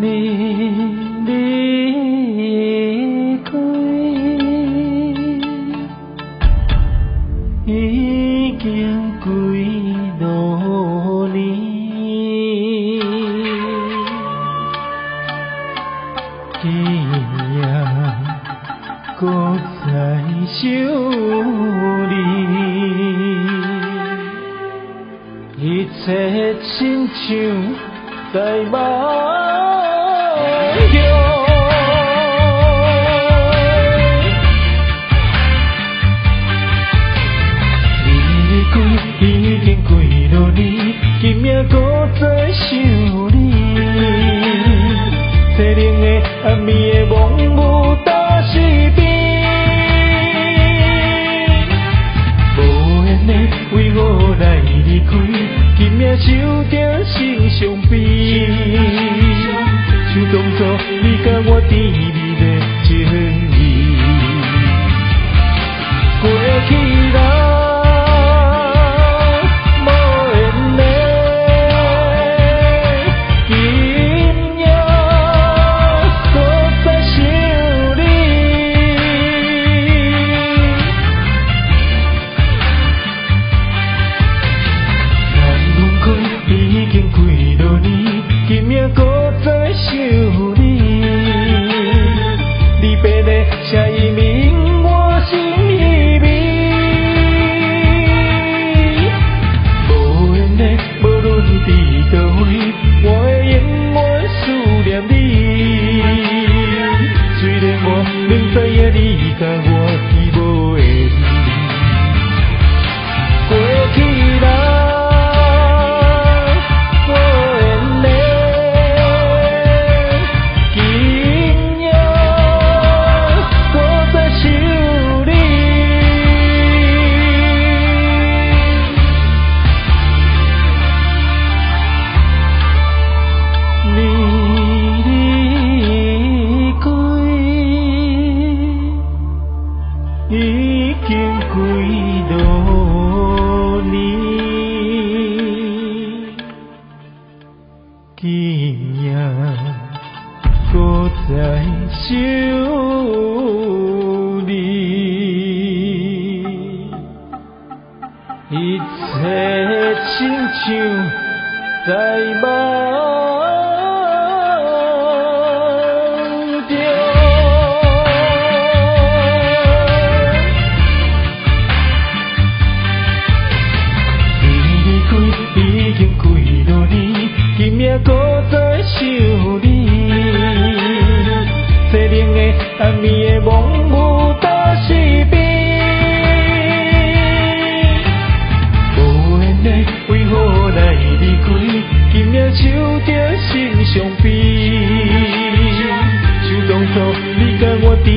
你离开，已经几多年，今夜搁再想你，一切亲像在梦中。你离开已经几多年，今夜搁再想你，凄冷的暗暝的梦雾打死边，无缘的为何来离开？今夜守着心伤悲，像当初你甲我甜蜜的情意，过去啦。写伊名我心依偎，无缘的无论伫倒位，我会永远思念你。虽然我明知影你甲我是无缘，过去啦。已经几多年，今夜搁再想你，一切亲像在梦中。已经几多年，今夜搁再想你，凄冷的暗暝的梦雾打死边，无缘的为何来离开？今夜守着心伤悲，像当初你甲我甜。